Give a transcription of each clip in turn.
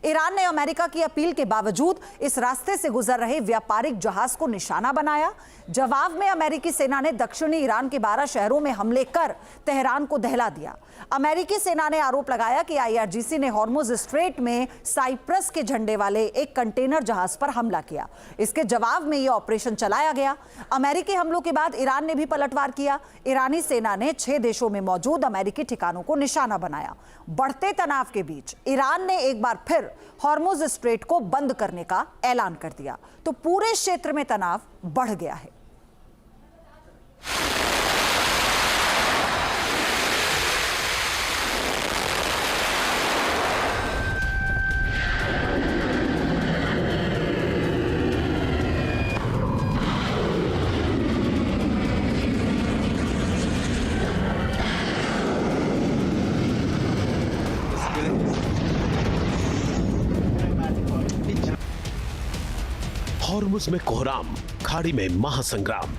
Iran ने America की appeal के बावजूद इस रास्ते से गुजर रहे व्यापारिक जहाज को निशाना बनाया। जवाब में अमेरिकी सेना ने दक्षिणी ईरान के 12 शहरों में हमले कर तेहरान को दहला दिया। अमेरिकी सेना ने आरोप लगाया कि आईआरजीसी ने हॉर्मुज स्ट्रेट में साइप्रस के झंडे वाले एक कंटेनर जहाज पर हमला किया। इसके जवाब में यह ऑपरेशन चलाया गया। अमेरिकी हमलों के बाद ईरान ने भी पलटवार किया। ईरानी सेना ने 6 देशों में मौजूद अमेरिकी ठिकानों को निशाना बनाया। बढ़ते तनाव के बीच ईरान ने एक बार फिर हॉर्मुज स्ट्रेट को बंद करने का ऐलान कर दिया, तो पूरे क्षेत्र में तनाव बढ़ गया है। हॉर्मुज में कोहराम, खाड़ी में महासंग्राम।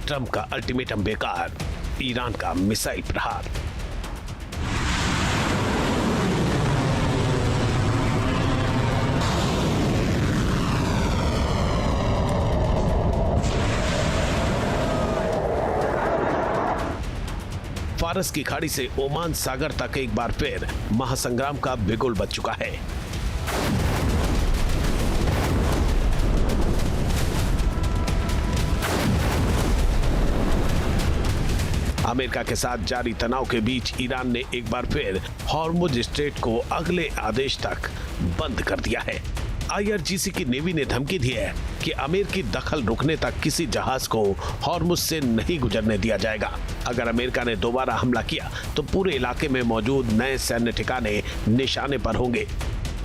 ट्रंप का अल्टीमेटम बेकार, ईरान का मिसाइल प्रहार। फारस की खाड़ी से ओमान सागर तक एक बार फिर महासंग्राम का बिगुल बज चुका है। अमेरिका के साथ जारी तनाव के बीच ईरान ने एक बार फिर हॉर्मुज स्ट्रेट को अगले आदेश तक बंद कर दिया है। आईआरजीसी की नेवी ने धमकी दी है कि अमेरिकी दखल रुकने तक किसी जहाज को हॉर्मुज से नहीं गुजरने दिया जाएगा। अगर अमेरिका ने दोबारा हमला किया तो पूरे इलाके में मौजूद नए सैन्य ठिकाने निशाने पर होंगे।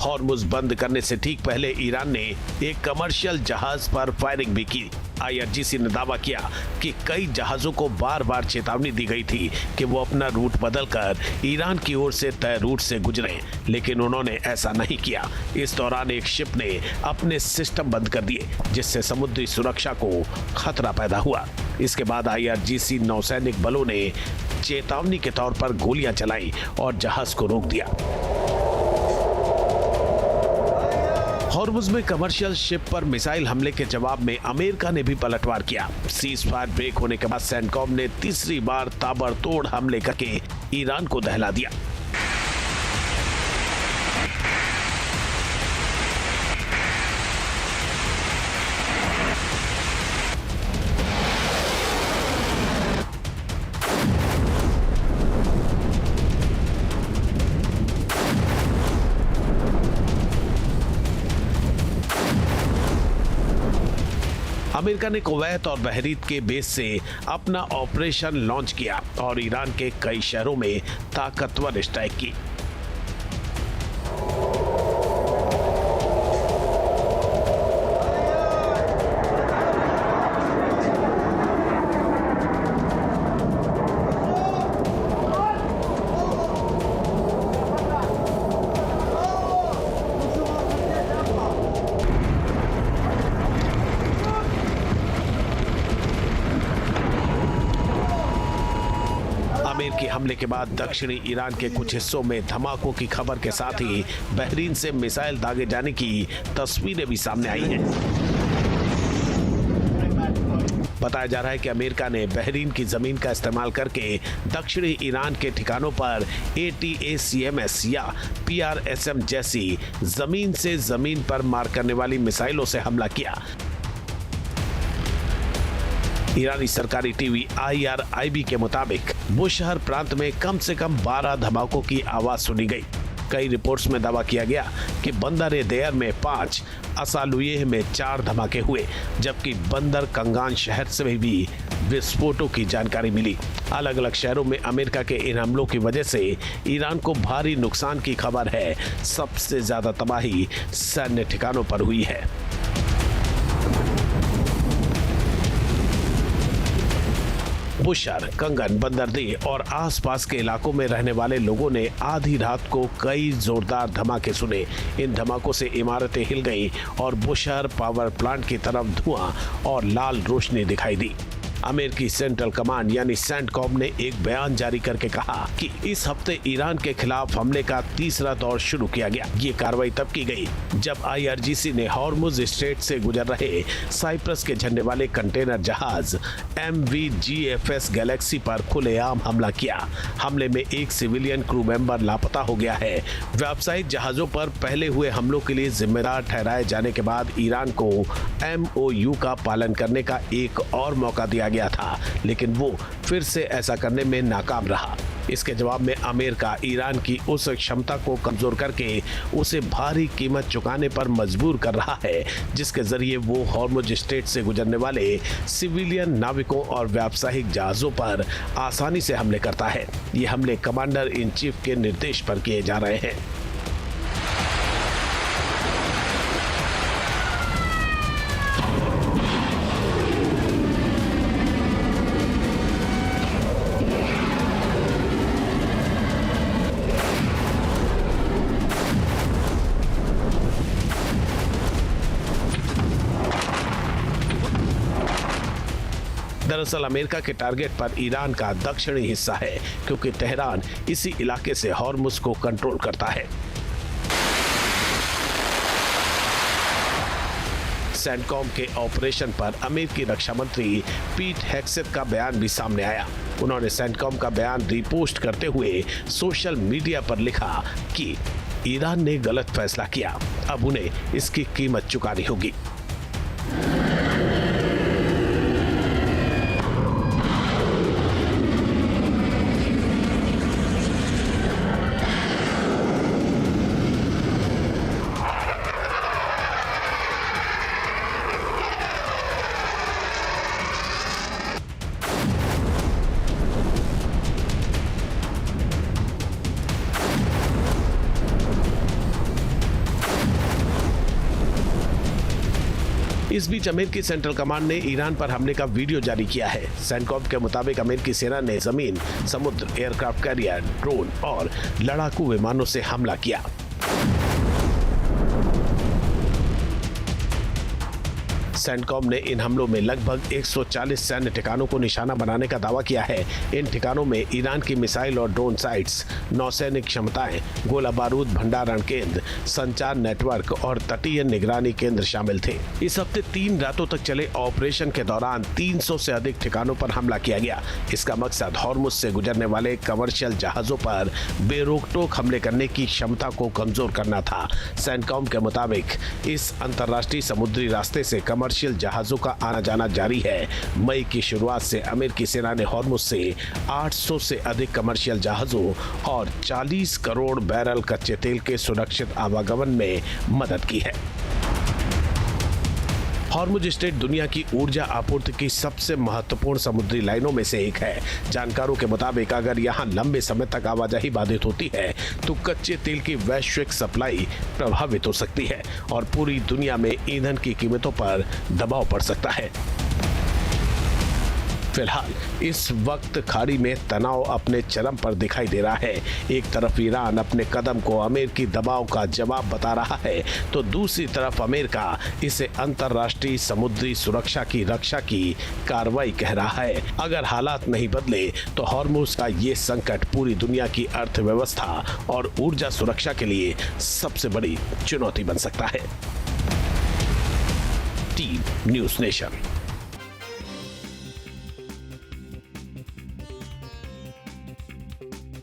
हॉर्मुज बंद करने से ठीक पहले ईरान ने एक कमर्शियल जहाज पर फायरिंग भी की। आईआरजीसी ने दावा किया कि कई जहाजों को बार बार चेतावनी दी गई थी कि वो अपना रूट बदलकर ईरान की ओर से तय रूट से गुजरें, लेकिन उन्होंने ऐसा नहीं किया। इस दौरान एक शिप ने अपने सिस्टम बंद कर दिए, जिससे समुद्री सुरक्षा को खतरा पैदा हुआ। इसके बाद आईआरजीसी नौसैनिक बलों ने चेतावनी के तौर पर गोलियां चलाई और जहाज को रोक दिया। हॉर्मुज में कमर्शियल शिप पर मिसाइल हमले के जवाब में अमेरिका ने भी पलटवार किया। सीज फायर ब्रेक होने के बाद सेंटकॉम ने तीसरी बार ताबड़तोड़ हमले करके ईरान को दहला दिया। अमेरिका ने कुवैत और बहरीन के बेस से अपना ऑपरेशन लॉन्च किया और ईरान के कई शहरों में ताकतवर स्ट्राइक की। अमेरिकी हमले के बाद दक्षिणी ईरान के कुछ हिस्सों में धमाकों की खबर के साथ ही बहरीन से मिसाइल दागे जाने की तस्वीरें भी सामने आई हैं। बताया जा रहा है कि अमेरिका ने बहरीन की जमीन का इस्तेमाल करके दक्षिणी ईरान के ठिकानों पर ATACMS या PRSM जैसी जमीन से जमीन पर मार करने वाली मिसाइलों से हमला किया। ईरानी सरकारी टीवी IRIB के मुताबिक बुशहर प्रांत में कम से कम 12 धमाकों की आवाज सुनी गई। कई रिपोर्ट्स में दावा किया गया कि बंदर देयर में 5, असालुयेह में 4 धमाके हुए, जबकि बंदर कंगान शहर से भी विस्फोटों की जानकारी मिली। अलग अलग शहरों में अमेरिका के इन हमलों की वजह से ईरान को भारी नुकसान की खबर है। सबसे ज्यादा तबाही सैन्य ठिकानों पर हुई है। बुशर, कंगन, बंदरदेह और आसपास के इलाकों में रहने वाले लोगों ने आधी रात को कई जोरदार धमाके सुने। इन धमाकों से इमारतें हिल गईं और बुशर पावर प्लांट की तरफ धुआं और लाल रोशनी दिखाई दी। अमेरिकी सेंट्रल कमांड यानी सेंटकॉम ने एक बयान जारी करके कहा कि इस हफ्ते ईरान के खिलाफ हमले का तीसरा दौर शुरू किया गया। ये कार्रवाई तब की गई जब IRGC ने हॉर्मुज स्ट्रेट से गुजर रहे साइप्रस के झंडे वाले कंटेनर जहाज MV-GFS गैलेक्सी पर खुलेआम हमला किया। हमले में एक सिविलियन क्रू मेंबर लापता हो गया है। व्यावसायिक जहाजों पर पहले हुए हमलों के लिए जिम्मेदार ठहराए जाने के बाद ईरान को MOU का पालन करने का एक और मौका दिया गया था, लेकिन वो फिर से ऐसा करने में नाकाम रहा। इसके जवाब में अमेरिका ईरान की उस क्षमता को कमजोर करके उसे भारी कीमत चुकाने पर मजबूर कर रहा है, जिसके जरिए वो हॉर्मुज स्ट्रेट से गुजरने वाले सिविलियन नाविकों और व्यावसायिक जहाजों पर आसानी से हमले करता है। ये हमले कमांडर इन चीफ के निर्देश पर किए जा रहे हैं। दरअसल अमेरिका के टारगेट पर ईरान का दक्षिणी हिस्सा है, क्योंकि तेहरान इसी इलाके से हॉर्मुज को कंट्रोल करता है। सेंटकॉम के ऑपरेशन पर अमेरिकी रक्षा मंत्री पीट हेग्सेथ का बयान भी सामने आया। उन्होंने सेंटकॉम का बयान रीपोस्ट करते हुए सोशल मीडिया पर लिखा कि ईरान ने गलत फैसला किया, अब उन्हें इसकी कीमत चुकानी होगी। इस बीच अमेरिकी सेंट्रल कमांड ने ईरान पर हमले का वीडियो जारी किया है। सेंटकॉम के मुताबिक अमेरिकी सेना ने जमीन, समुद्र, एयरक्राफ्ट कैरियर, ड्रोन और लड़ाकू विमानों से हमला किया। सेंटकॉम ने इन हमलों में लगभग 140 सैन्य ठिकानों को निशाना बनाने का दावा किया है। इन ठिकानों में ईरान की मिसाइल और ड्रोन साइट्स, नौसैनिक क्षमताएं, गोला बारूद भंडारण केंद्र, संचार नेटवर्क और तटीय निगरानी केंद्र शामिल थे। इस हफ्ते 3 रातों तक चले ऑपरेशन के दौरान 300 से अधिक ठिकानों पर हमला किया गया। इसका मकसद हॉर्मुज से गुजरने वाले कमर्शियल जहाजों पर बेरोक-टोक हमले करने की क्षमता को कमजोर करना था। सेंटकॉम के मुताबिक इस अंतर्राष्ट्रीय समुद्री रास्ते से कमर्शियल जहाजों का आना जाना जारी है। मई की शुरुआत से अमेरिकी सेना ने हॉर्मुज से 800 से अधिक कमर्शियल जहाजों और 40 करोड़ बैरल कच्चे तेल के सुरक्षित आवागमन में मदद की है। हॉर्मुज स्ट्रेट दुनिया की ऊर्जा आपूर्ति की सबसे महत्वपूर्ण समुद्री लाइनों में से एक है। जानकारों के मुताबिक अगर यहां लंबे समय तक आवाजाही बाधित होती है तो कच्चे तेल की वैश्विक सप्लाई प्रभावित हो सकती है और पूरी दुनिया में ईंधन की कीमतों पर दबाव पड़ सकता है। फिलहाल इस वक्त खाड़ी में तनाव अपने चरम पर दिखाई दे रहा है। एक तरफ ईरान अपने कदम को अमेरिकी दबाव का जवाब बता रहा है, तो दूसरी तरफ अमेरिका इसे अंतर्राष्ट्रीय समुद्री सुरक्षा की रक्षा की कार्रवाई कह रहा है। अगर हालात नहीं बदले तो हॉर्मुज का ये संकट पूरी दुनिया की अर्थव्यवस्था और ऊर्जा सुरक्षा के लिए सबसे बड़ी चुनौती बन सकता है। Team news nation.